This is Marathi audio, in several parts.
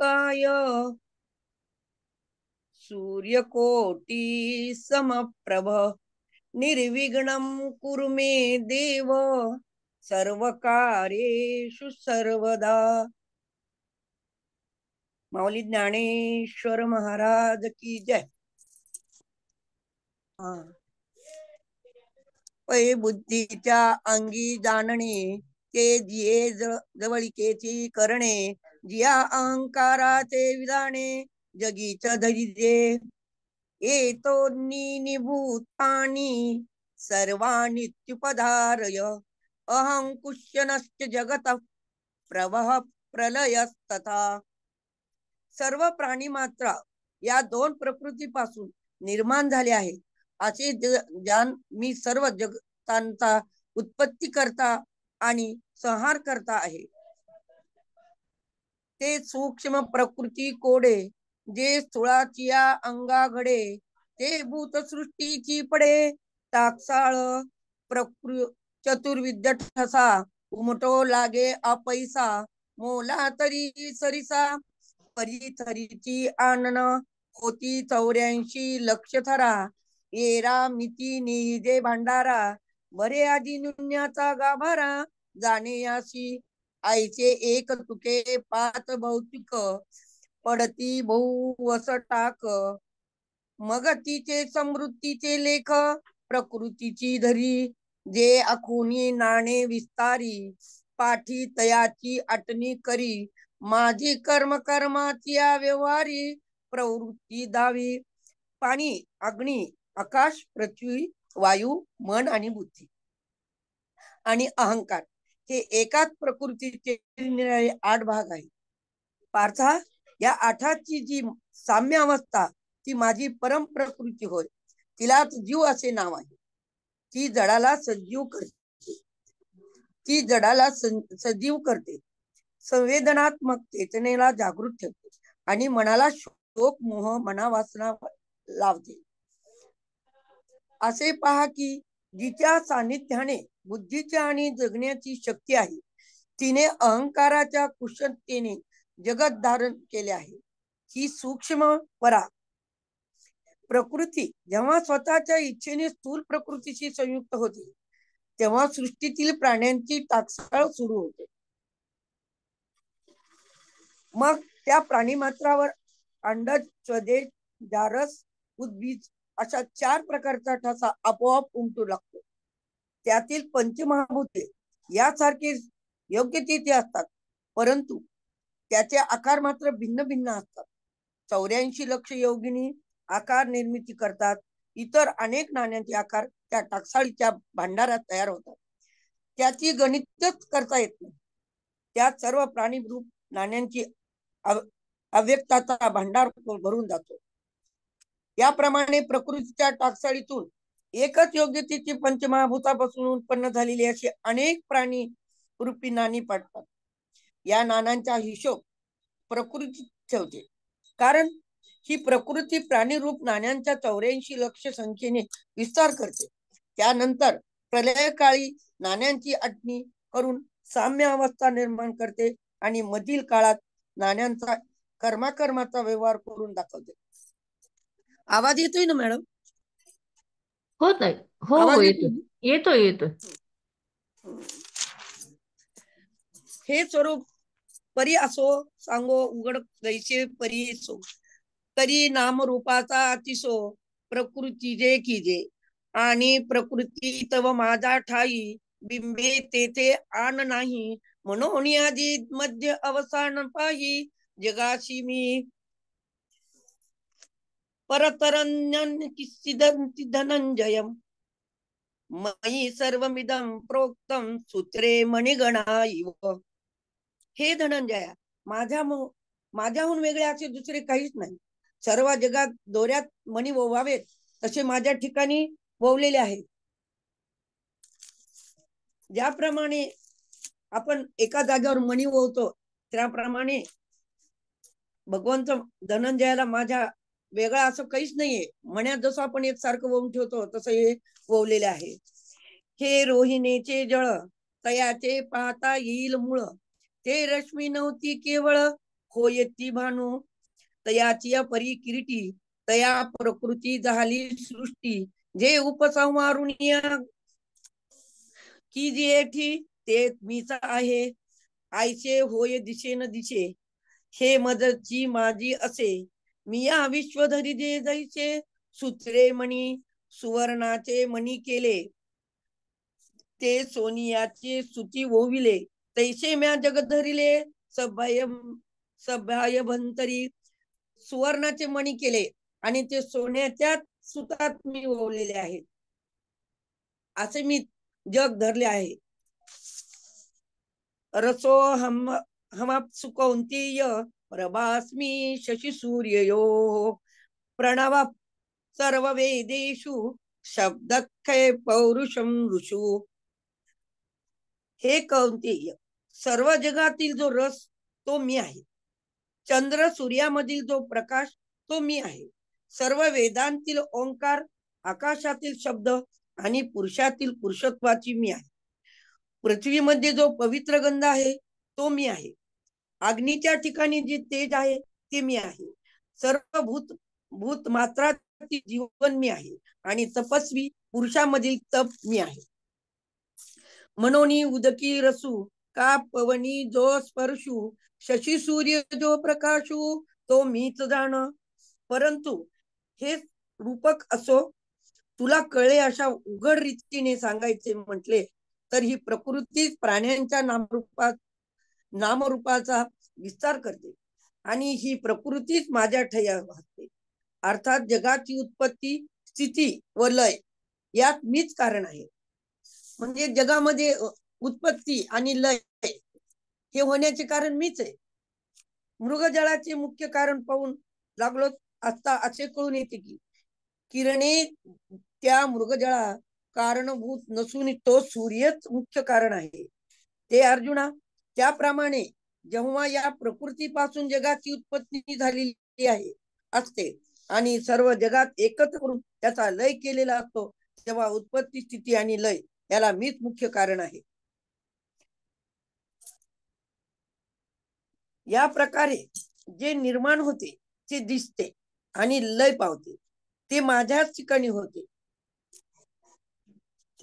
वक्रतुंडमहाकाय सूर्यकोटि समप्रभ निर्विघ्नं कुरु मे देव सर्वकार्येषु सर्वदा. माऊली ज्ञानेश्वर महाराज की जय. पै बुद्धीच्या अंगी जाणणे ते जिये जवळिकेची करणे जिया अहंकाराचे विधाने जगीच धरिजे येतो निभूतानी सर्वानित्युपधारय अहं कुशनश्च जगत प्रवह प्रलयस्तथा. सर्व प्राणी मात्र या दोन प्रकृतीपासून निर्माण झाले आहे असे ज्ञान मी सर्व जगतांचा उत्पत्ती करता आणि संहार करता आहे. ते सूक्ष्म प्रकृती कोडे जे स्थूळाचिया अंगा घडे ते भूत सृष्टीची पडे टाकसाळ चतुर्विद्य ठसा उमटो लागे अपैसा मोला तरी सरिसा परिथरीची आनन होती 84 लक्ष थरा येरा मिती निजे भांडारा बरे आधी नुन्याचा गाभारा जाणे याशी आईचे एक तुके पात भौतिक पडती बहु वस टाक मग तिचे समृद्धीचे लेख प्रकृतीची धरी जे आखुनी नाणे विस्तारी पाठी तयाची आटणी करी माझी कर्म कर्माची व्यवहारी प्रवृत्ती दावी पाणी अग्नी आकाश पृथ्वी वायू मन आणि बुद्धी आणि अहंकार हे एकाच प्रकृतीचे 8 भाग आहे. पार्था या 8ची जी साम्य अवस्था ती माझी परम प्रकृती होय. तिलाच जीव असे नाव आहे. ती जडाला सजीव करते. ती जडाला सजीव करते. संवेदनात्मक चेतनेला जागृत ठेवते आणि मनाला शोक मोह मनावासना लावते. असे पहा की जिच्या सानिध्याने बुद्धीची आणि जगण्याची शक्ती आहे तिने अहंकाराच्या कुशलतेने जगत धारण केले आहे. ही सूक्ष्म परा प्रकृती जेव्हा स्वतःच्या इच्छेने स्थूल प्रकृतीशी संयुक्त होते तेव्हा सृष्टीतील प्राण्यांची टाकसाळ सुरू होते. मग त्या प्राणी मात्रावर अंडज स्वदेश जारस उद्बीज अशा 4 प्रकारचा ठसा आपोआप उमटू लागतो. त्यातील पंचमहाभूते यासारखे योग्य तिथे असतात परंतु त्याचे आकार मात्र भिन्न भिन्न असतात. 84 लक्ष योगिनी आकार निर्मिती करतात. इतर अनेक नाण्यांचे आकार त्या टाकसाळीच्या भांडारात तयार होतात. त्याची गणितच करता येत नाही. त्यात सर्व प्राणी रूप नाण्यांची अव्यक्ताचा भांडार भरून जातो. याप्रमाणे प्रकृतीच्या टाकसाळीतून एकच योग्यतेची पंचमहाभूतापासून उत्पन्न झालेली अशी अनेक प्राणी रूपी नाणी पडतात. या नाण्यांचा हिशोब प्रकृती ठेवते कारण ही प्रकृती प्राणी रूप नाण्यांच्या 84 लक्ष संख्येने विस्तार करते. त्यानंतर प्रलयकाळी नाण्यांची आटणी करून साम्य अवस्था निर्माण करते आणि मधील काळात नाण्यांचा कर्माचा व्यवहार करून दाखवते. आवाज येतोय ना मॅडम? होत आहे. हो हो येतो येतो. हे स्वरूप परी असो सांगो उघड जैसे परी असो तरी नाम रूपाचा अतिसो प्रकृती जे कीजे आणि प्रकृती तव माझा ठाई बिंबे तेथे आण नाही म्हणून आधी मध्य अवसान पाही जगाशी मी परतरण्यन किसिदंती धनंजयम मयी सर्वमिदं प्रोक्तम सूत्रे मणिगणा इव. हे धनंजया माझ्याहून वेगळे असे दुसरे काहीच नाही. सर्व जगात दोऱ्यात मणी ओवावेत तसे माझ्या ठिकाणी ओवलेले आहेत. ज्याप्रमाणे आपण एका जागेवर मणी ओवतो त्याप्रमाणे भगवंत धनंजयाला माझ्या वेगळा असं काहीच नाहीये. मण्यात जसं आपण एक सारखं ओवून ठेवतो तसं हे ओवलेले आहे. हे रोहिणीचे जळ तयाचे पाहता येईल मूळ ते रश्मी नव्हती केवळ होय ती भानू, तयाची परी किरीटी, तया प्रकृती झाली सृष्टी, जे उपसंहारून की जी ते मीच आहे, आयचे होय दिशे न दिशे, हे मदची माझी असे, मी या विश्वधरी जे जैसे, सुत्रे मणी सुवर्णाचे मणी केले, ते सोनियाचे सुती ओविले, तैसे म्या जग धरिले, सभय सभ्याय भंतरी, सुवर्णाचे मणी केले आणि ते सोन्याच्या सुतात मी ओवलेले आहेत, असे मी जग धरले आहे. रसो हम सुकौंतीय, प्रभास्मी शशी सूर्ययो, प्रणव सर्व वेदेषु, शब्दक्षय पौरुषम ऋषु. हे कौंतेय, सर्व जगातील जो रस तो मी आहे, चंद्र सूर्यामधील जो प्रकाश तो मी आहे, सर्व वेदांतील ओंकार, आकाशातील शब्द आणि पुरुषातील पुरुषत्वाची मी आहे, पृथ्वीमध्ये जो पवित्र गंध आहे तो मी आहे, अग्नीच्या ठिकाणी जे तेज आहे ते मी आहे, सर्व भूत मात्रा जीवन मी आहे, आणि तपस्वी पुरुषामधील तप मी आहे. म्हणून उदकी रसू, का पवनी जो स्पर्शू, शशी सूर्य जो प्रकाशू, तो मीच जाण. परंतु हे रूपक असो, तुला कळे अशा उघड रीतीने सांगायचे म्हटले तर ही प्रकृती प्राण्यांच्या नामरूपाचा विस्तार करते, आणि ही प्रकृतीच माझ्या ठया वाहते. अर्थात जगाची उत्पत्ती, स्थिती व लय यात मीच कारण आहे. म्हणजे जगामध्ये उत्पत्ती आणि लय हे होण्याचे कारण मीच आहे. मृगजळाचे मुख्य कारण पाहून लागलो आता असे कळून येते की किरणे त्या मृगजळा कारणभूत नसून तो सूर्यच मुख्य कारण आहे. ते अर्जुना, त्याप्रमाणे जेव्हा या प्रकृतीपासून जगाची उत्पत्ती झालेली आहे असते आणि सर्व जगात एकत्र करून त्याचा लय केलेला असतो, तेव्हा उत्पत्ती, स्थिती आणि लय याला मीच मुख्य कारण आहे. या प्रकारे जे निर्माण होते ते दिसते आणि लय पावते ते माझ्याच ठिकाणी होते.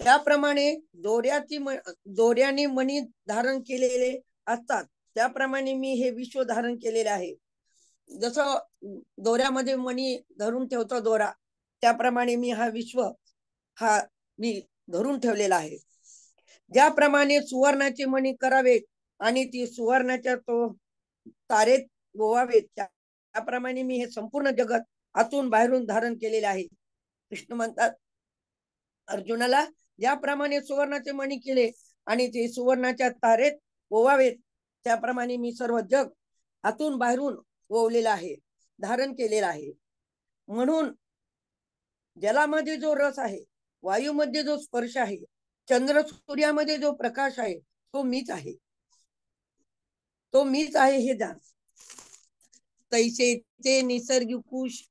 त्याप्रमाणे दोऱ्याने मणी धारण केलेले असतात, त्याप्रमाणे मी हे विश्व धारण केलेले आहे. जसं दोऱ्यामध्ये मणी धरून ठेवतो दोरा, त्याप्रमाणे मी हा विश्व हा मी धरून ठेवलेला आहे. ज्याप्रमाणे सुवर्णाचे मणी करावेत आणि ती सुवर्णाच्या तो तारेत गोवावेत, त्याप्रमाणे मी हे संपूर्ण जगत आतून बाहेरून धारण केलेले आहे. कृष्ण म्हणतात अर्जुनाला, ज्याप्रमाणे सुवर्णाचे मणी केले आणि ते सुवर्णाच्या तारेत ओवावेत, त्याप्रमाणे मी सर्व जग आतून बाहेरून ओवलेला आहे, धारण केलेला आहे. म्हणून जलामध्ये जो रस आहे, वायूमध्ये जो स्पर्श आहे, चंद्र सूर्यामध्ये जो प्रकाश आहे, तो मीच आहे, तो मीच आहे हे जाण. तैसे ते निसर्गिकुश,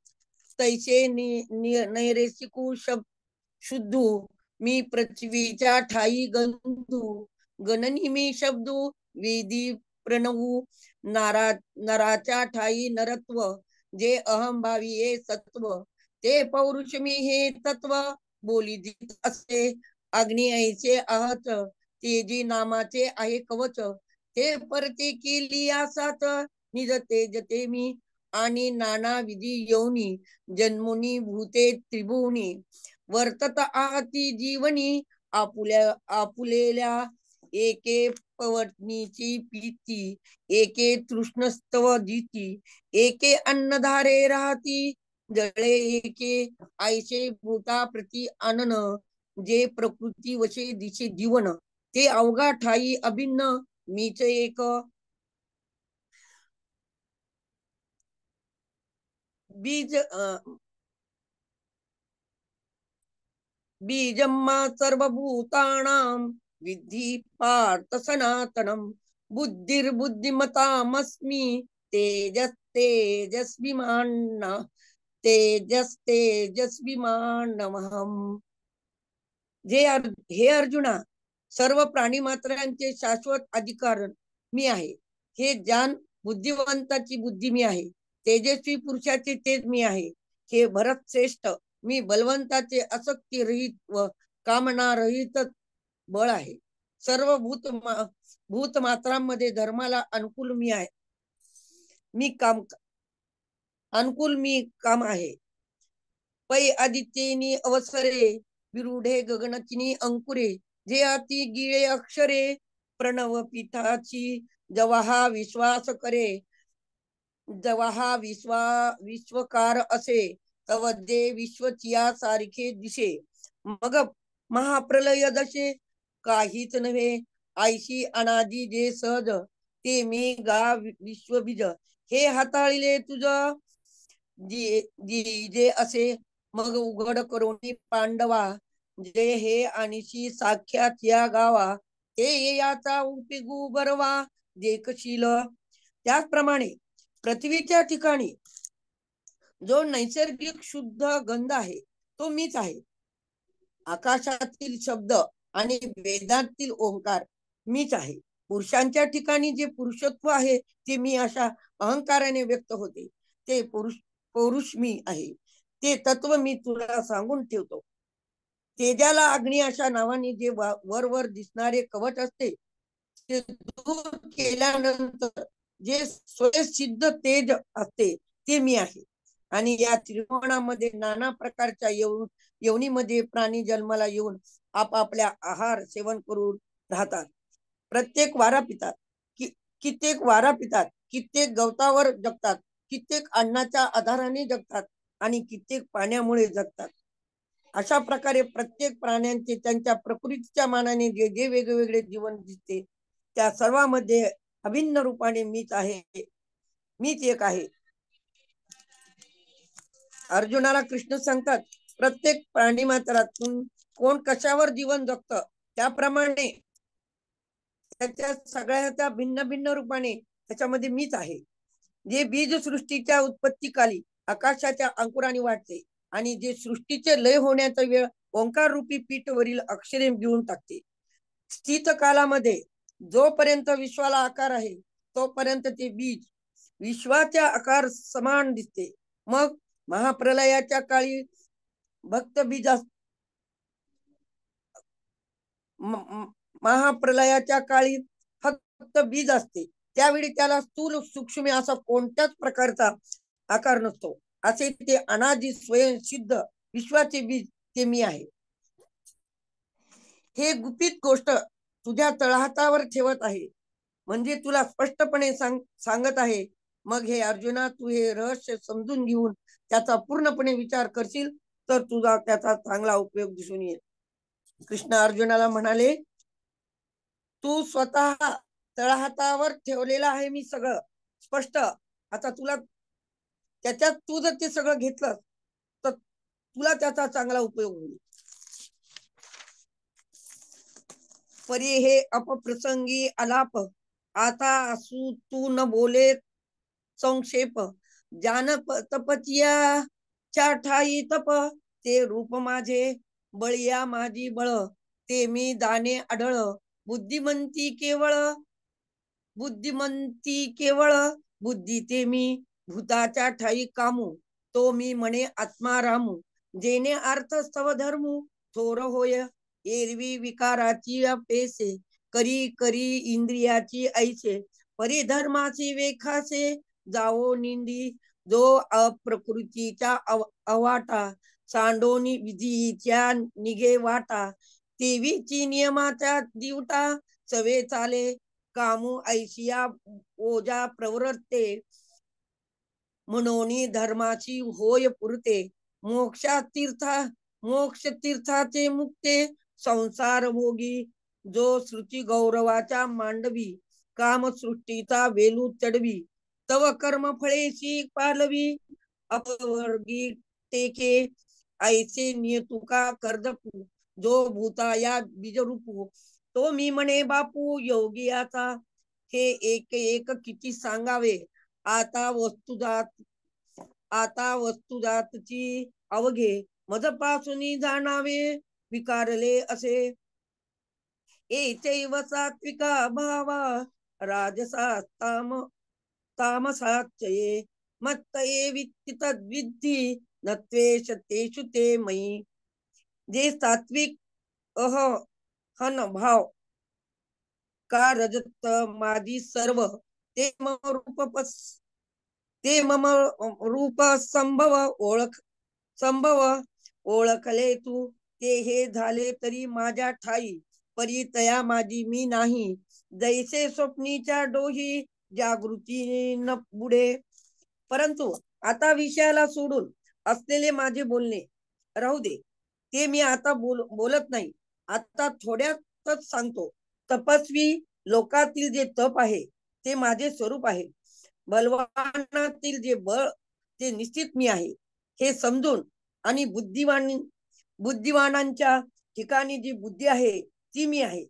तैसे नैरेसिकू शुद्धू, मी पृथ्वीच्या ठाई गंधू, गणनी मी शब्दू, वेदी प्रणवू, नराच्या ठाई नरत्व, जे अहंभावी ये सत्व, ते पौरुष मी हे तत्व, बोली जित असे अग्नी ऐसे आहत, तेजी नामाचे आहे कवच, ते परते केली आसात, निज तेज ते मी, आणि नाना विधी योनी, जन्मुनी भूते त्रिभुवनी, वर्तत आहती जीवनी, आपुलेल्या एके पवनीची पीती, एके तृष्णस्तव जीती, एके अन्नधारे राहती, जळे एके आयशे भूता प्रति आनन, जे प्रकृती वशे दिशे जीवन, ते अवघा ठाई अभिन्न, मीच एक. बीज बीजम्मा सर्वभूतानां, विद्धि पार्थ सनातनम, बुद्धिर्बुद्धिमतामस्मि, तेजस्तेजस्विमानमहम. हे अर्जुना, सर्व प्राणी मात्रांचे शाश्वत अधिकारण मी आहे, हे जान बुद्धिवंताची बुद्धी मी आहे, तेजस्वी पुरुषाचे तेज मी आहे, हे भरत श्रेष्ठ मी बलवंताचे असक्ती रहित व कामना रहित बळ आहे. सर्व भूत मात्रांमध्ये धर्माला अनुकूल मी आहे, मी काम अनुकूल मी काम आहे. पै आदित्येनी अवसरे विरुढे गगनचिनी अंकुरे, जे अति गिळे अक्षरे प्रणव पिठाची जवाहा विश्वास करे, जवाहा विश्वकार असे तव दे विश्वचिया सारखे दिसे. मग महाप्रलय दशे काहीच नव्हे, आयशी अनादी जे सहज ते मी गा विश्वबीज, हे हाताळले तुझ जी जे असे मग उघड करून पांडवा, जे हे आणिशी साख्यात या गावा, ते याचा उपयोगू बरवा देखशील. त्याचप्रमाणे पृथ्वीच्या ठिकाणी जो नैसर्गिक शुद्ध गंध आहे तो मीच आहे. आकाशातील शब्द आणि वेदांतील ओंकार मीच आहे. पुरुषांच्या ठिकाणी जे पुरुषत्व आहे ते मी अशा अहंकाराने व्यक्त होते, ते पुरुष मी आहे. ते तत्व मी तुला सांगून ठेवतो. तेजाला अग्नी अशा नावाने जे वर वर दिसणारे कवच असते, ते दूर केल्यानंतर जे स्वयंसिद्ध तेज असते ते मी आहे. आणि या त्रिकोणामध्ये नाना प्रकारच्या योनीमध्ये प्राणी जन्माला येऊन आपापल्या आहार सेवन करून राहतात. प्रत्येक वारा पितात, कित्येक वारा पितात, कित्येक गवतावर जगतात, कित्येक अन्नाच्या आधाराने जगतात आणि कित्येक पाण्यामुळे जगतात. अशा प्रकारे प्रत्येक प्राण्यांचे त्यांच्या प्रकृतीच्या मानाने जे जे वेगवेगळे जीवन दिसते, त्या सर्वांमध्ये अभिन्न रूपाने मीच आहे, मीच एक आहे. अर्जुनाला कृष्ण सांगतात, प्रत्येक प्राणी मात्रातून कोण कशावर जीवन जगत त्याप्रमाणे त्याच्या सगळ्याच्या भिन्न भिन्न रूपाने त्याच्यामध्ये मीच आहे. जे बीज सृष्टीच्या उत्पत्तीकाली आकाशाच्या अंकुराने वाढते आणि जे सृष्टीचे लय होण्याचा वेळ ओंकार रूपी पीठवरील अक्षरे घेऊन टाकते. स्थित कालामध्ये जोपर्यंत विश्वाला आकार आहे तोपर्यंत ते बीज विश्वाच्या आकार समान दिसते. मग महाप्रलयाच्या काळी भक्त बीज महाप्रलयाच्या काळी फक्त बीज असते. त्यावेळी त्याला स्थूल सूक्ष्म असा कोणत्याच प्रकारचा आकार नसतो. असे ते अनादी स्वयंसिद्ध विश्वाचे बीज ते मी आहे. हे गुपित गोष्ट तुझ्या तळहातावर ठेवत आहे, म्हणजे तुला स्पष्टपणे सांगत आहे. मग हे अर्जुना, तू हे रहस्य समजून घेऊन त्याचा पूर्णपणे विचार करशील तर तुझा त्याचा चांगला उपयोग दिसून येईल. कृष्ण अर्जुनाला म्हणाले, तू स्वतः तळहातावर ठेवलेला आहे मी सगळं स्पष्ट. आता तुला त्याच्यात तू जर ते सगळं घेतलं तर तुला त्याचा चांगला उपयोग होईल. परी हे अपप्रसंगी आलाप, आता असू तू न बोले संक्षेप, जान तपचिया ठाई तप, ते रूप माझे बळिया माझी बळ, ते मी दाने आढळ, बुद्धिमंती केवळ बुद्धी ते मी, भूताच्या ठाई कामू, तो मी म्हणे आत्मा रामू, जेणे अर्थ स्तव धर्मू, थोर होय एरवी विकाराची पेसे, करी करी इंद्रियाची ऐसे, परिधर्माची वेखासे, जावो निंदी जो अप्रकृतीच्या अवाटा, सांडोनी विधीच्या निघे वाटा, तेवीची नियमाच्या दिवटा, सवे चाले कामू ऐशिया ओजा प्रवृत्ते, म्हणून धर्माची होय पुरते, मोक्ष तीर्थाचे मुक्ते, संसार भोगी जो श्रुती गौरवाच्या मांडवी, काम सृष्टीचा वेलू चढवी, तव कर्म फळेशी पालवी, अपवर्गी टेके ऐसे नियतुका कर्दपू, जो भूता या बीजरूपू, तो मी म्हणे बापू योगियाचा, हे एक एक किती सांगावे, आता वस्तुजातची अवघे, मजपासून जाणावे विकारले असे, एचैव सात्विका भावा राजसास्ताम तामसाच्चये मत्तये वित्ति तद्विद्धि न त्वेष तेषु ते मयि. जे सात्विक अहन भाव का रजत मादी सर्व ते मम रूप संभव संभव ओळखले तू. ते हे झाले तरी माझ्या ठाई परी तया माझी मी नाही. जैसे स्वप्नीच्या डोही जागृती न बुडे. परंतु आता विषयाला सोडून असलेले माझे बोलणे राहू दे. ते मी आता बोलत नाही. आता थोड्यातच सांगतो. तपस्वी लोकातील जे तप आहे ते माझे स्वरूप आहे. बलवानातील जे बळ ते निश्चित मी आहे हे समजून, आणि बुद्धिवानांच्या ठिकाणी जी बुद्धी आहे ती मी आहे.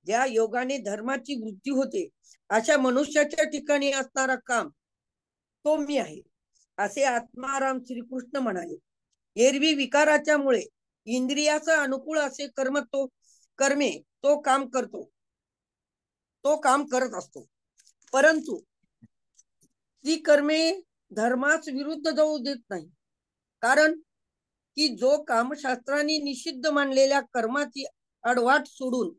ज्या योगाने धर्माची वृद्धी होते अशा मनुष्याच्या ठिकाणी असणारा काम तो मी आहे, असे आत्माराम श्रीकृष्ण म्हणाले. एरवी विकाराच्या मुळे इंद्रियाचा अनुकूल असे कर्मे तो काम करत असतो. परंतु ती कर्मे धर्मास विरुद्ध जाऊ देत नाही. कारण की जो कामशास्त्राने निषिद्ध मानलेल्या कर्माची आडवाट सोडून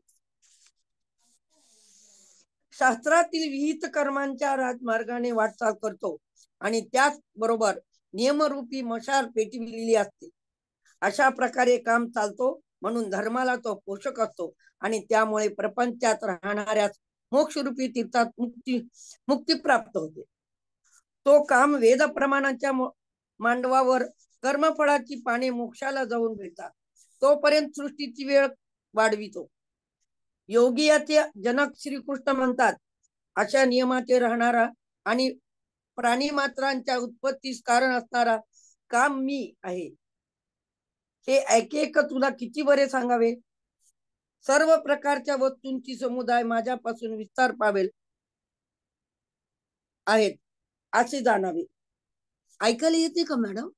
शास्त्रातील विहित कर्मांच्या राजमार्गाने वाटचाल करतो आणि त्याच बरोबर नियमरूपी मशाल पेटविलेली असते, अशा प्रकारे काम चालतो. म्हणून धर्माला तो पोषक असतो आणि त्यामुळे प्रपंचात राहणाऱ्या मोक्षरूपी तीर्थात मुक्ती प्राप्त होते. तो काम वेद प्रमाणाच्या मांडवावर कर्मफळाची पाने मोक्षाला जाऊन मिळतात तोपर्यंत सृष्टीची वेळ वाढवितो. योगी याचे जनक श्रीकृष्ण म्हणतात, अशा नियमाचे राहणारा आणि प्राणी मात्रांच्या उत्पत्तीस कारण असणारा काम मी आहे. हे ऐकेक तुला किती बरे सांगावे. सर्व प्रकारच्या वस्तूंची समुदाय माझ्यापासून विस्तार पावेल आहेत असे जाणावे. ऐकायला येते का मॅडम?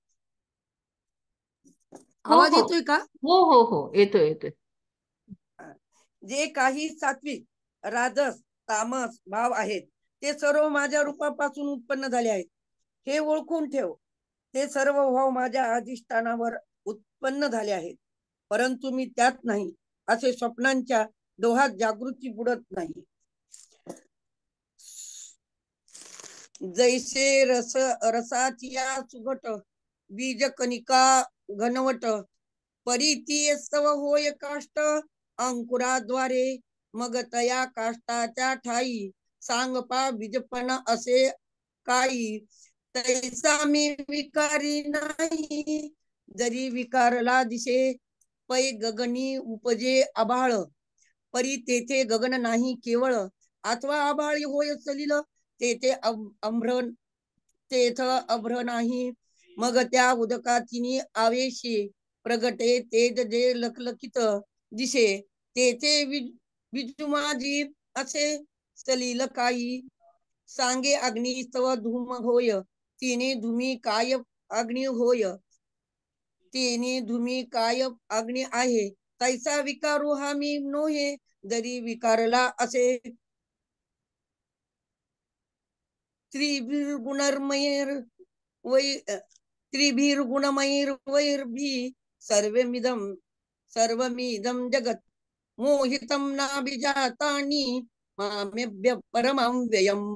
हो आवाज हो येतोय का? हो हो हो येतोय येतोय. जे काही सात्विक राजस तामस भाव आहेत ते सर्व माझ्या रूपापासून उत्पन्न झाले आहेत हे ओळखून ठेव. ते सर्व भाव माझ्या अधिष्ठानावर उत्पन्न झाले आहेत, परंतु मी त्यात नाही असे स्वप्नांच्या डोहात जागृती बुडत नाही. जैसे रसाचिया सुगट बीज कनिका घनवट परिती सव होय काष्ट अंकुराद्वारे मग तया काष्टाच्या ठाई सांगपा बीजपण असे काही. तैसा मी विकारी नाही जरी विकारला दिसे पै गगनी उपजे आभाळ परी तेथे गगन नाही केवळ अथवा आभाळ होय सलिल तेथे अभ्र नाही. मग त्या उदकातिनी आवेशी प्रगटे तेज जे लखलखित दिसे तेथे विजुमाजी असे सलील काही. सांगे अग्नी स्तव धूम होय तिने धूमी काय अग्नी होय तिने धूमी काय अग्नी आहे. तैसा विकारू हा मी नोहे जरी विकारला असे. त्रिभिर्गुणमयैर वैर्भी सर्वमिदं जगत मोहितं नाभिजातानि मामेभ्य परमं व्ययम्.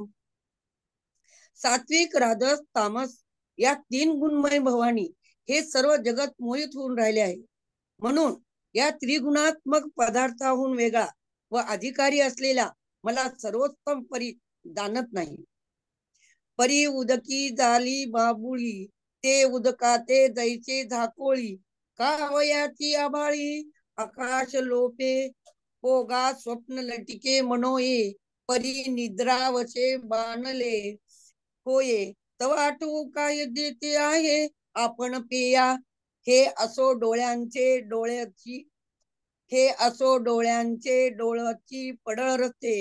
सात्विक राजस तामस या तीन गुणमय भवानी हे सर्व जगत मोहित होऊन राहिले आहे. म्हणून या त्रिगुणात्मक पदार्थाहून वेगळा व अधिकारी असलेला मला सर्वोत्तम परी जाणत नाही. परी उदकी झाली बाबुळी ते उदकाते दैचे झाकोळी का वयाची आभाळी आकाश लोपे पोगा स्वप्न लटिके मनोये परी निद्रावशे बाणले होये तव आठवू काय देते आहे आपण पेया. हे असो डोळ्यांचे पडळ रस्ते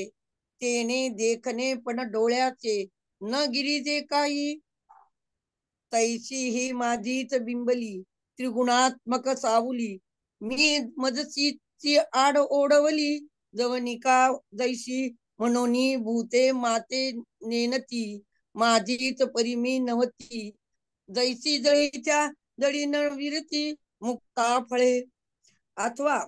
तेने देखणे पण डोळ्याचे न गिरीजे काही. तैशी ही माझीच बिंबली त्रिगुणात्मक सावली मी मजसीची आड ओढवली जवनिका जैशी म्हणून भूते माते नेनती माझीच परी मी नव्हती, जैसी जळीच्या जळी न विरती मुक्ता फळे. अथवा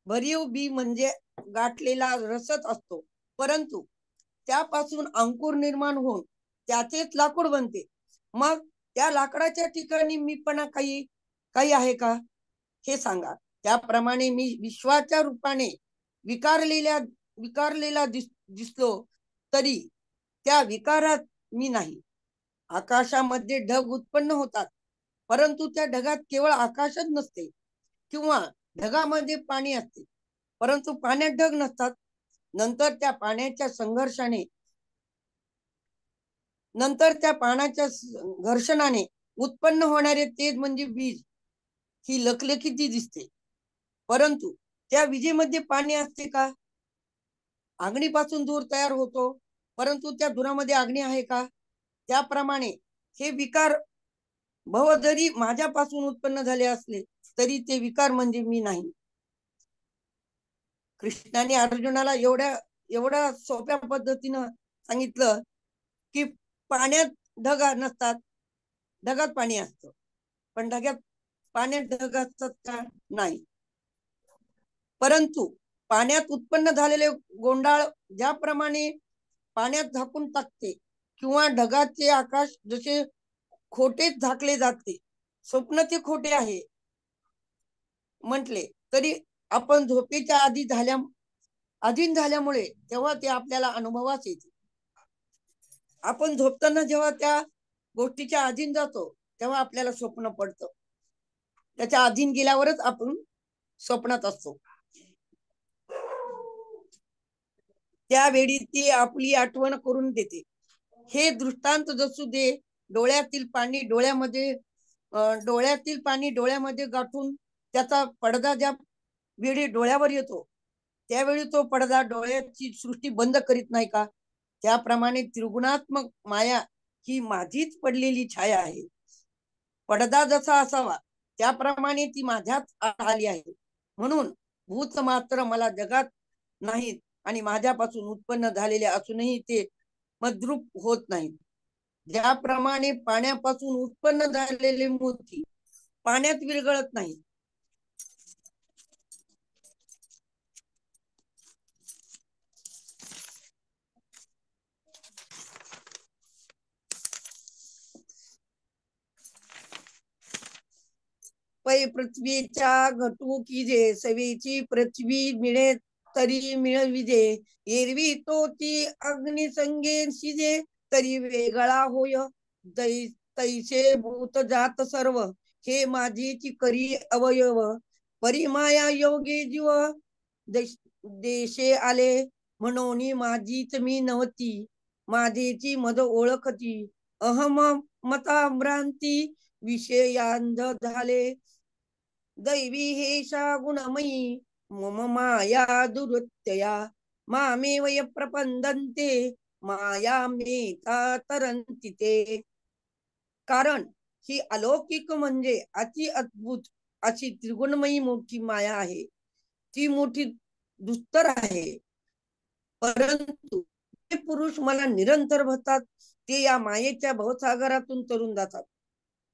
भरीव बी म्हणजे गाठलेला रसच असतो, परंतु त्यापासून अंकुर निर्माण होऊन त्याचेच लाकूड बनते. मग त्या लाकडाच्या ठिकाणी मीपणा काही काही आहे का, हे सांगा. त्याप्रमाणे मी विश्वाच्या रूपाने विकारलेला दिसलो तरी त्या विकारात मी नाही. आकाशामध्ये ढग उत्पन्न होतात, परंतु त्या ढगात केवळ आकाशच नसते, किंवा ढगामध्ये पाणी असते, परंतु पाण्यात ढग नसतात. नंतर त्या पाण्याच्या संघर्षाने नंतर त्या पाण्याच्या घर्षणाने उत्पन्न होणारे तेज म्हणजे वीज ही लखलखीती दिसते. परंतु त्या विजेमध्ये पाणी असते का? अग्नीपासून धूर तयार होतो, परंतु त्या धुरामध्ये अग्नी आहे का? त्याप्रमाणे हे विकार भव जरी माझ्यापासून उत्पन्न झाले असले तरी ते विकार म्हणजे मी नाही. कृष्णाने अर्जुनाला एवढ्या एवढ्या सोप्या पद्धतीनं सांगितलं की पाण्यात ढग नसतात, ढगात पाणी असतं. पण पाण्यात ढग असतात का? नाही. परंतु पाण्यात उत्पन्न झालेले गोंडाळ ज्याप्रमाणे पाण्यात झाकून टाकते, किंवा ढगाचे आकाश जसे खोटेच झाकले जाते, स्वप्न ते खोटे आहे म्हटले तरी आपण झोपेच्या अधीन झाल्यामुळे तेव्हा ते आपल्याला अनुभवास येते. आपण झोपताना जेव्हा त्या गोष्टीच्या अधीन जातो तेव्हा आपल्याला स्वप्न पडतं. त्याच्या अधीन गेल्यावरच आपण स्वप्नात असतो. त्यावेळी ती आपली आठवण करून देते. हे दृष्टांत जसू दे, डोळ्यातील पाणी डोळ्यामध्ये गाठून त्याचा पडदा ज्या वेळी डोळ्यावर येतो त्यावेळी तो पडदा डोळ्याची सृष्टी बंद करीत नाही का? त्याप्रमाणे त्रिगुणात्मक माया ही माझीच पडलेली छाया आहे. पडदा जसा असावा त्याप्रमाणे ती माझ्यात आली आहे. म्हणून भूत मात्र मला जगात नाहीत आणि माझ्यापासून उत्पन्न झालेले असूनही ते मद्रूप होत नाहीत. ज्याप्रमाणे पाण्यापासून उत्पन्न झालेले मोती पाण्यात विरघळत नाही, पै पृथ्वीच्या घटू की जे सवेची पृथ्वी मिळे तरी मिळविजे, एरवी तो ती अग्निसंगे शिजे तरी वेगळा होय. तैसे भूत जात सर्व हे माझीची करी अवयव, परिमाया योगे जीव देशे आले म्हणून माझीच मी नव्हती, माझेची मद ओळखती अहम मता भ्रांती विषयांध झाले. दैवी हेषा गुणमयी मम माया दुरुत्यया, मामे वय प्रपंदन्ते माया मेता तरंती ते. कारण ही अलौकिक म्हणजे अति अद्भुत अशी त्रिगुणमयी मोठी माया आहे. ती मोठी दुस्तर आहे, परंतु ते पुरुष मला निरंतर भरतात ते या मायेच्या भवसागरातून तरुण जातात.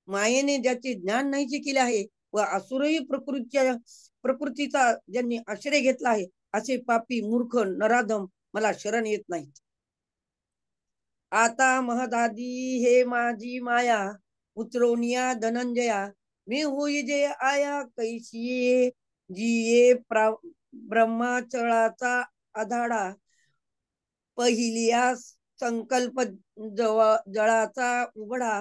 मायेने ज्याचे ज्ञान नाहीसे केले आहे व असुरही प्रकृतीचा ज्यांनी आश्रय घेतला आहे, असे पापी मूर्ख नराधम मला शरण येत नाही. आता महदादी हे माझी माया उतरवनिया धनंजया, मी होई जे आया कैसी जिये ब्रह्माचळाचा आधाडा, पहिलिया संकल्प जळाचा उघडा,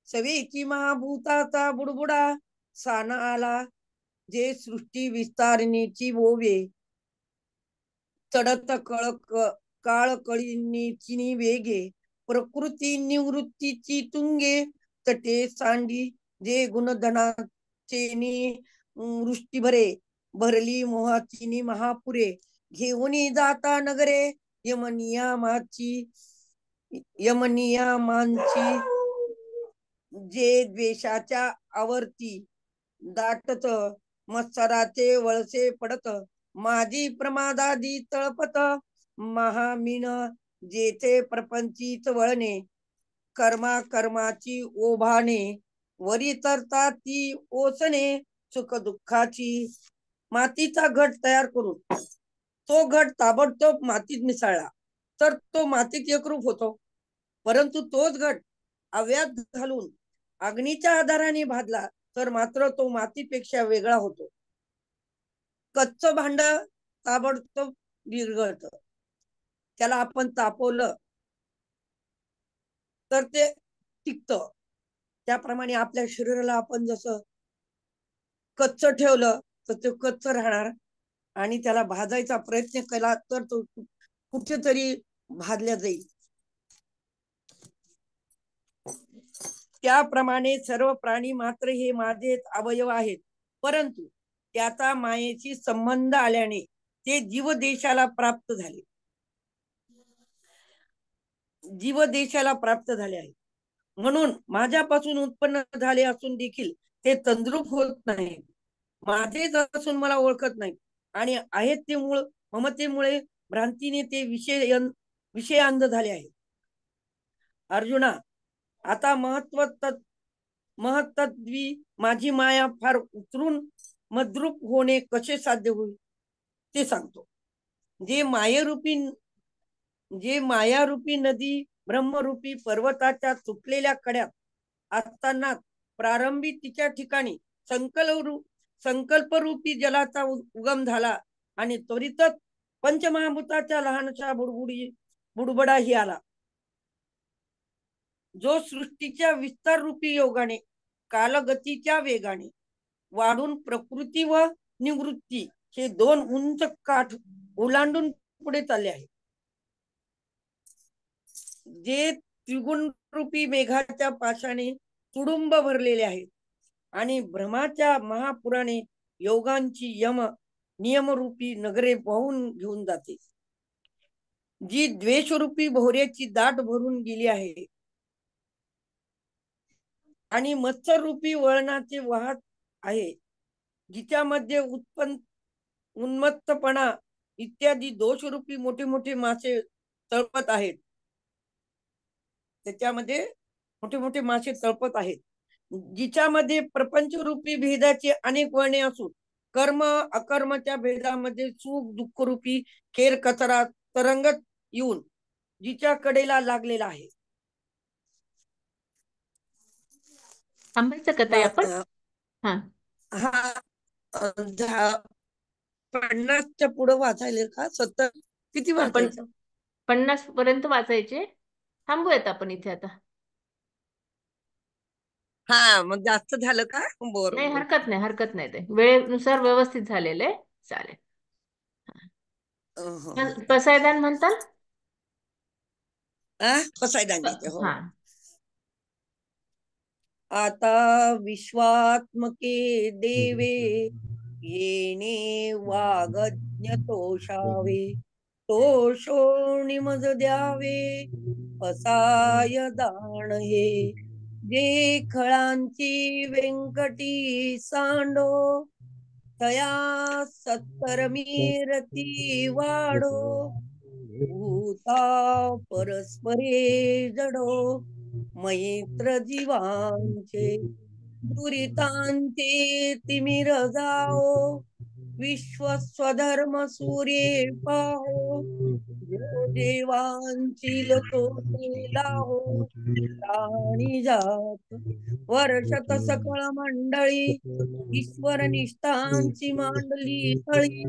सवेची महाभूताचा बुडबुडा साना आला, जे सृष्टी विस्तारणीची ओवे चढत काळ कळीची वेगे, प्रकृती निवृत्तीची तुंगे तटे सांडी, जे गुणधनाचे वृष्टी भरे भरली मोहाची महापुरे, घेऊन जाता नगरे यमनियामांची जे द्वेषाच्या आवर्ती दाटत, मत्सराचे वळसे पडत, माझी प्रमादादी तळपत महामीन जेथे प्रपंचीच वळणे, कर्मा कर्माची ओभाने, वरी तरता ती ओसणे, सुख दुःखाची. मातीचा घट तयार करून तो घट ताबडतोब मातीत मिसळला तर तो मातीत एकरूप होतो. परंतु तोच घट अव्यात घालून अग्नीच्या आधाराने भाजला तर मात्र तो मातीपेक्षा वेगळा होतो. कच्च भांड ताबडतोब विरघळत, त्याला आपण तापवलं तर ते टिकत. त्याप्रमाणे आपल्या शरीराला आपण जसं कच्च ठेवलं तर ते कच्च राहणार, आणि त्याला भाजायचा प्रयत्न केला तर तो कुठेतरी भाजल्या जाईल. त्याप्रमाणे सर्व प्राणी मात्र हे माझे अवयव आहेत, परंतु त्याचा मायेशी संबंध आल्याने ते जीवदेशाला प्राप्त झाले, जीवदेशाला प्राप्त झाले आहे. म्हणून माझ्यापासून उत्पन्न झाले असून देखील ते तंद्रूप होत नाही, माझेच असून मला ओळखत नाही, आणि आहेत ते मूळ ममतेमुळे भ्रांतीने ते विषयांध झाले आहे. अर्जुना, आता महत्त्वी माझी माया फार उतरून मद्रूप होणे कसे साध्य होईल ते सांगतो. जे मायारूपी नदी ब्रह्मरूपी पर्वताच्या तुटलेल्या कड्यात असताना प्रारंभी तिच्या ठिकाणी संकल्परूपी जलाचा उगम झाला, आणि त्वरितच पंचमहाभूताच्या लहानशा बुडबुडाही आला, जो सृष्टीच्या विस्तार रूपी योगाने कालगतीच्या वेगाने वाढून प्रकृती व निवृत्ती हे दोन उंच काठ ओलांडून पुढे चालले आहे. जे त्रिगुण रूपी मेघाच्या पाशाने तुडुंब भरलेले आहेत, आणि भ्रमाच्या महापुराने योगांची नियमरूपी नगरे वाहून घेऊन जाते. जी द्वेषरूपी भोवऱ्याची दाट भरून गेली आहे, आणि मत्सरूपी वळणाचे वाहत आहे, जिच्यामध्ये उन्मत्तपणा इत्यादी दोषरूपी मोठे मोठे मासे तळपत आहेत. त्याच्यामध्ये मोठे मोठे मासे तळपत आहेत, जिच्यामध्ये प्रपंचरूपी भेदाचे अनेक वळणे असून कर्म अकर्मच्या भेदामध्ये सुख दुःख रूपी खेर कचरा तरंगत येऊन जिच्या कडेला लागलेला आहे. थांबायचं का ताई आपण? हा हा 50च्या पुढे वाचायला का 70 किती आपण वाचायचं? 50 पर्यंत वाचायचे. थांबूयात आपण इथे आता. हा मग जास्त झालं का? नाही, बरोबर. हरकत नाही, हरकत नाही. ते वेळेनुसार व्यवस्थित झालेलं आहे, चालेल. पसायदान म्हणताल? पसायदान हो. हा. आता विश्वात्मके देवे येणे वागज्ञ तोषावे, तोषो निमज द्यावे पसाय दान हे. जे खळांची व्यंकटी सांडो, तया सत्कर्मी वाढो, भूता परस्परे जडो, मैत्र जीवांचे दुरितांचे तिमिर जाओ, विश्व स्वधर्म सूर्ये पाहो, जो देवांची तो लाहो, प्राणी जात वर्षत सकळ मंडळी, ईश्वर निष्ठांची मांडली तळी,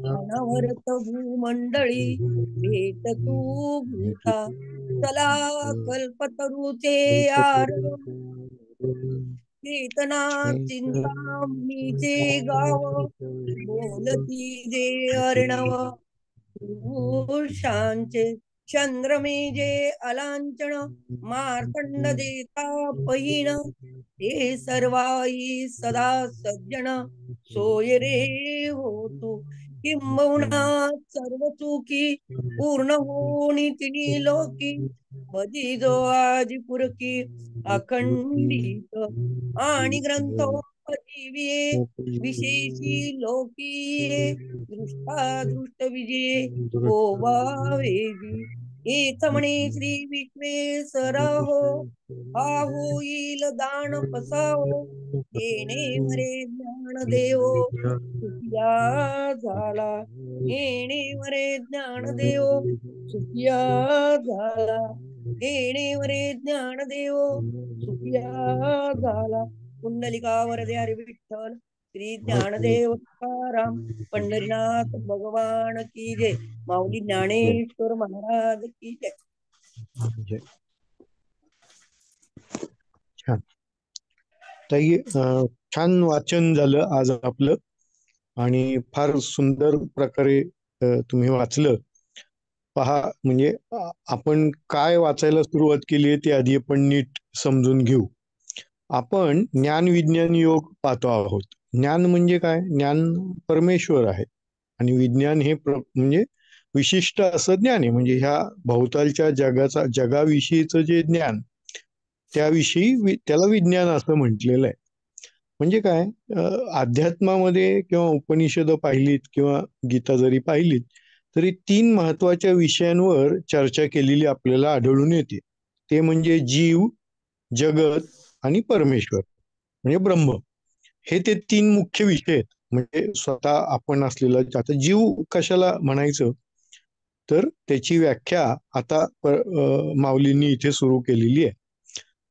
अनवरत भूमंडळी भेट तू भूता, चला कल्पतरूचे आर, चेतना चिंतामणीचे गाव, बोलती जे अर्णव पुरुषांचे, चंद्रमे जे अलांचन मार्तंड देता पहिण, ते सर्वाई सदा सज्जन सोय रे होतो, किंबहुना सर्व चुकी पूर्ण होणी तिनी लोकी, मधी जो आदि पुरकी अखंडित, आणि ग्रंथोपजीविये विशेषी लोकीये, दृष्टादृष्ट विजये होवा वेगी, हेच म्हणे श्री विश्वेश्वरा हो. हा होईल दान पसावो, येणे मरे ज्ञान देव सुखिया झाला. येणे मरे ज्ञान देव सुखिया झाला. येणे मरे ज्ञान देव सुखिया झाला. पुंडलिका वरदे हरी विठ्ठल श्री ज्ञानदेव तुकाराम पंढरीनाथ भगवान की जय. माऊली ज्ञानेश्वर महाराज की जय. म्हणजे छान ताई, छान वाचन झालं आज आपलं आणि फार सुंदर प्रकारे तुम्ही वाचलं. पहा, म्हणजे आपण काय वाचायला सुरुवात केली आहे ते आधी आपण नीट समजून घेऊ. आपण ज्ञान विज्ञान योग पाहतो आहोत. ज्ञान म्हणजे काय? ज्ञान परमेश्वर आहे आणि विज्ञान हे म्हणजे विशिष्ट असं ज्ञान आहे. म्हणजे ह्या भोवतालच्या जगाविषयीचं जे ज्ञान, त्याविषयी त्याला विज्ञान असं म्हटलेलं आहे. म्हणजे काय, अध्यात्मामध्ये किंवा उपनिषद पाहिलीत किंवा गीता जरी पाहिलीत तरी 3 महत्वाच्या विषयांवर चर्चा केलेली आपल्याला आढळून येते. ते म्हणजे जीव, जगत आणि परमेश्वर म्हणजे ब्रह्म. हे ते 3 मुख्य विषय आहेत. म्हणजे स्वतः आपण असलेला, आता जीव कशाला म्हणायचं तर त्याची व्याख्या आता माऊलींनी इथे सुरू केलेली आहे.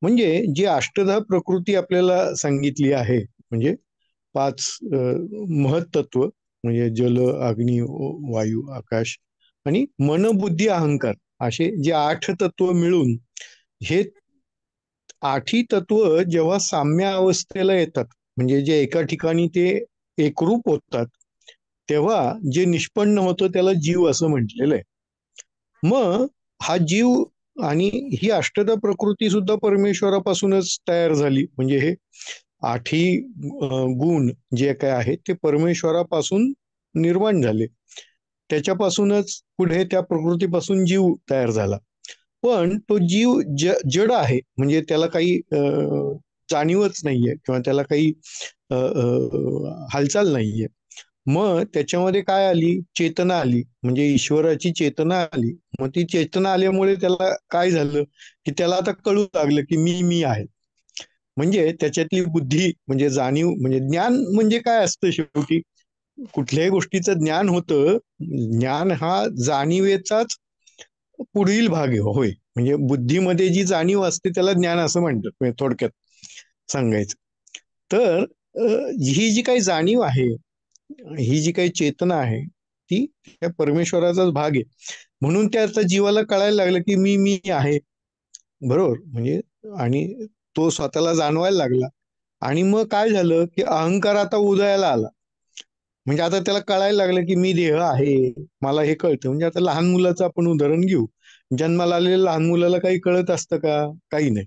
म्हणजे जी अष्टधा प्रकृती आपल्याला सांगितली आहे, म्हणजे 5 महत्त्व म्हणजे जल, अग्नी, वायू, आकाश आणि मन, बुद्धी, अहंकार असे जे 8 तत्व मिळून हे 8ही तत्व जेव्हा साम्य अवस्थेला येतात, म्हणजे जे एका ठिकाणी ते एकरूप होतात, तेव्हा जे निष्पन्न होतं त्याला जीव असं म्हटलेलं आहे. मग हा जीव आणि ही अष्टधा प्रकृती सुद्धा परमेश्वरापासूनच तयार झाली. म्हणजे हे 8ही गुण जे काय आहेत ते परमेश्वरापासून निर्माण झाले. त्याच्यापासूनच पुढे त्या प्रकृतीपासून जीव तयार झाला. पण तो जीव जड आहे, म्हणजे त्याला काही जाणीवच नाहीये किंवा त्याला काही हालचाल नाहीये. मग त्याच्यामध्ये काय आली? चेतना आली, म्हणजे ईश्वराची चेतना आली. मग ती चेतना आल्यामुळे त्याला काय झालं की त्याला आता कळू लागलं की मी आहे. म्हणजे त्याच्यातली बुद्धी म्हणजे जाणीव, म्हणजे ज्ञान म्हणजे काय असतं शेवटी? कुठल्याही गोष्टीचं ज्ञान होतं. ज्ञान हा जाणीवेचाच पुढील भाग होय. म्हणजे बुद्धीमध्ये जी जाणीव असते त्याला ज्ञान असं म्हणतात, म्हणजे थोडक्यात सांगायचं तर ही जी काही जाणीव आहे, ही जी काही चेतना आहे ती त्या परमेश्वराचाच भाग आहे. म्हणून त्या जीवाला कळायला लागलं की मी आहे, बरोबर. म्हणजे आणि तो स्वतःला जाणवायला लागला. आणि मग काय झालं की अहंकार आता उदयाला आला. म्हणजे आता त्याला कळायला लागलं की मी देह आहे, मला हे कळतं. म्हणजे आता लहान मुलाचं आपण उदाहरण घेऊ. जन्माला आलेल्या लहान मुलाला काही कळत असतं का? काही नाही.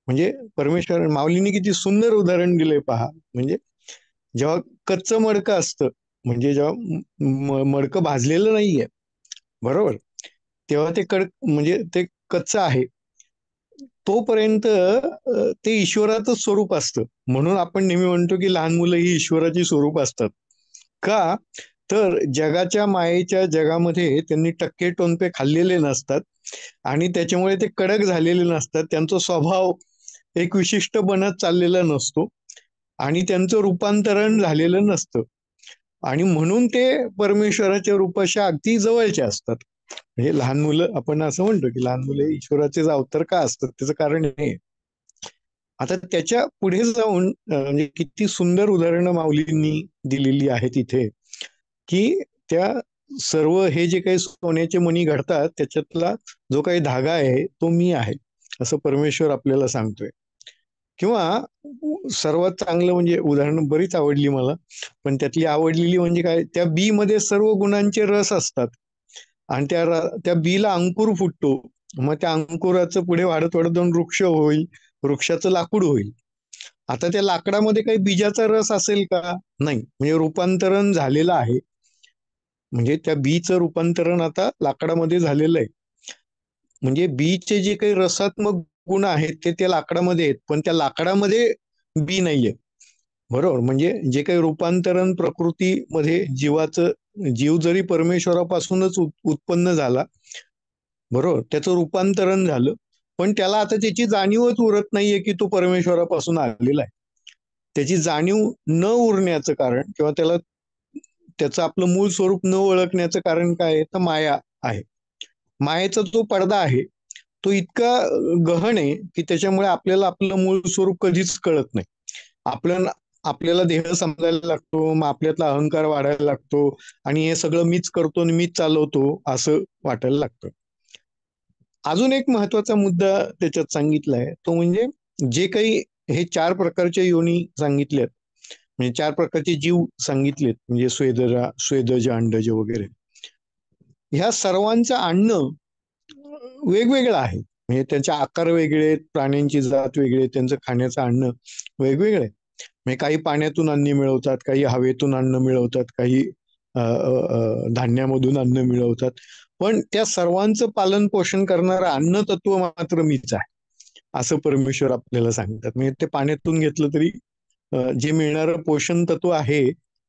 म्हणजे परमेश्वर माऊलीने किती सुंदर उदाहरण दिलंय पहा. म्हणजे जेव्हा कच्चं मडकं असतं, म्हणजे जेव्हा मडकं भाजलेलं नाहीये, बरोबर, तेव्हा ते म्हणजे ते कच्चं आहे, तोपर्यंत ते ईश्वराचं स्वरूप असतं. म्हणून आपण नेहमी म्हणतो की लहान मुलं ही ईश्वराची स्वरूप असतात. का तर जगाच्या मायेच्या जगामध्ये त्यांनी टक्के टोनपे खाल्लेले नसतात आणि त्याच्यामुळे ते कडक झालेले नसतात. त्यांचा स्वभाव एक विशिष्ट बनत चाललेला नसतो आणि त्यांचं रूपांतरण झालेलं नसतं आणि म्हणून ते परमेश्वराच्या रूपाच्या अगदी जवळचे असतात. म्हणजे लहान मुलं, आपण असं म्हणतो की लहान मुले ईश्वराचे अवतार का असतात, त्याचं कारण हे. आता त्याच्या पुढे जाऊन म्हणजे किती सुंदर उदाहरणं माऊलींनी दिलेली आहेत इथे, की त्या सर्व हे जे काही सोन्याचे मणी घडतात त्याच्यातला जो काही धागा आहे तो मी आहे असं परमेश्वर आपल्याला सांगतोय. किंवा सर्वात चांगलं म्हणजे उदाहरण, बरीच आवडली मला, पण त्यातली आवडलेली म्हणजे काय, त्या बी मध्ये सर्व गुणांचे रस असतात आणि त्या बीला अंकुर फुटतो. मग त्या अंकुराचं पुढे वाढत वाढत जाऊन वृक्ष होईल, वृक्षाचं लाकूड होईल. आता त्या लाकडामध्ये काही बीजाचा रस असेल का? नाही. म्हणजे रूपांतरण झालेलं आहे. म्हणजे त्या बीचं रूपांतरण आता लाकडामध्ये झालेलं आहे. म्हणजे बीचे जे काही रसात्मक गुण आहेत ते त्या लाकडामध्ये आहेत, पण त्या लाकडामध्ये बी नाहीये, बरोबर. म्हणजे जे काही रूपांतरण प्रकृतीमध्ये जीवाचं, जीव जरी परमेश्वरापासूनच उत्पन्न झाला बरोबर, त्याचं रूपांतरण झालं, पण त्याला आता त्याची जाणीवच उरत नाहीये की तो परमेश्वरापासून आलेला आहे. त्याची जाणीव न उरण्याचं कारण किंवा त्याचं आपलं मूळ स्वरूप न ओळखण्याचं कारण काय आहे, तर माया आहे. मायेचा जो पडदा आहे तो इतका गहन आहे की त्याच्यामुळे आपल्याला आपलं मूळ स्वरूप कधीच कळत नाही. आपल्याला देह समजायला लागतो, मग आपल्यातला अहंकार वाढायला लागतो आणि हे सगळं मीच करतो आणि मीच चालवतो असं वाटायला लागतं. अजून एक महत्वाचा मुद्दा त्याच्यात सांगितलाय तो म्हणजे जे काही हे 4 प्रकारच्या योनी सांगितल्यात, म्हणजे 4 प्रकारचे जीव सांगितलेत, म्हणजे स्वेदज, अंडज वगैरे, ह्या सर्वांचं आणणं वेगवेगळं आहे. म्हणजे त्यांचे आकार वेगळे आहेत, प्राण्यांची जात वेगळी आहे, त्यांचं खाण्याचं अन्न वेगवेगळं आहे. म्हणजे काही पाण्यातून अन्न मिळवतात, काही हवेतून अन्न मिळवतात, काही धान्यामधून अन्न मिळवतात, पण त्या सर्वांचं पालन पोषण करणारं अन्न तत्व मात्र मीच आहे असं परमेश्वर आपल्याला सांगतात. म्हणजे ते पाण्यातून घेतलं तरी जे मिळणारं पोषण तत्व आहे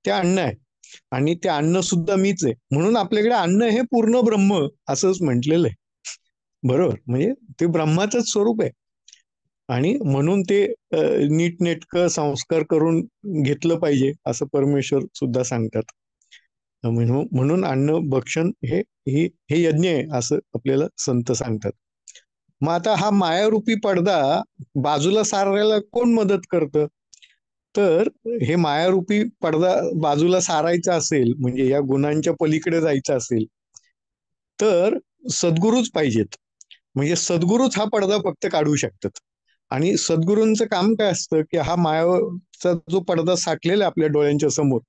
ते अन्न आहे आणि ते अन्न सुद्धा मीच आहे. म्हणून आपल्याकडे अन्न हे पूर्ण ब्रह्म असंच म्हटलेलं आहे. बरोबर, म्हणजे ते ब्रह्माचंच स्वरूप आहे आणि म्हणून ते नीटनेटकं संस्कार करून घेतलं पाहिजे असं परमेश्वर सुद्धा सांगतात. म्हणून अन्न भक्षण हे यज्ञ आहे असं आपल्याला संत सांगतात. मग आता हा मायारूपी पडदा बाजूला सारायला कोण मदत करतं, तर हे मायारूपी पडदा बाजूला सारायचा असेल, म्हणजे या गुणांच्या पलीकडे जायचं असेल तर सद्गुरूच पाहिजेत. म्हणजे सद्गुरूच हा पडदा फक्त काढू शकतात. आणि सद्गुरूंचं काम काय असतं की हा मायाचा जो पडदा साठलेला आहे आपल्या डोळ्यांच्या समोर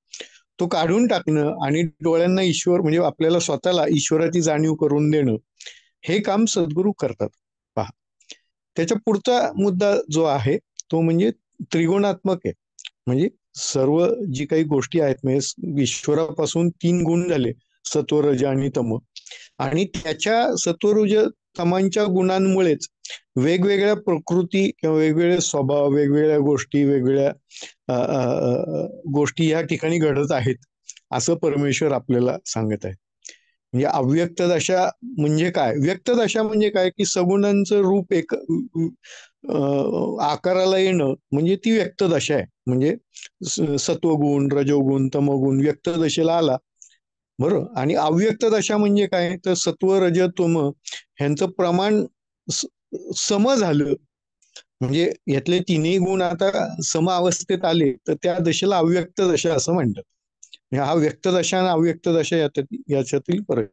तो काढून टाकणं आणि डोळ्यांना ईश्वर, म्हणजे आपल्याला स्वतःला ईश्वराची जाणीव करून देणं, हे काम सद्गुरू करतात. पहा, त्याच्या पुढचा मुद्दा जो आहे तो म्हणजे त्रिगुणात्मक आहे. म्हणजे सर्व जी काही गोष्टी आहेत, म्हणजे ईश्वरापासून 3 गुण झाले, सत्व, रज आणि तम, आणि त्याच्या सत्वरज तमांच्या गुणांमुळेच वेगवेगळ्या प्रकृती किंवा वेगवेगळे स्वभाव, वेगवेगळ्या गोष्टी, वेगवेगळ्या गोष्टी या ठिकाणी घडत आहेत असं परमेश्वर आपल्याला सांगत आहे. म्हणजे अव्यक्त दशा म्हणजे काय, व्यक्त दशा म्हणजे काय की सगुणांचं रूप एक आकाराला येणं म्हणजे ती व्यक्त दशा आहे. म्हणजे सत्वगुण, रजोगुण, तमोगुण व्यक्त दशेला आला, बरोबर. आणि अव्यक्त दशा म्हणजे काय, तर सत्व, रज, तम ह्यांचं प्रमाण सम झालं, म्हणजे यातले तिन्ही गुण आता सम अवस्थेत आले तर त्या दशेला अव्यक्त दशा असं म्हणतात. हा व्यक्त दशा आणि अव्यक्त दशा याच्यातील फरक.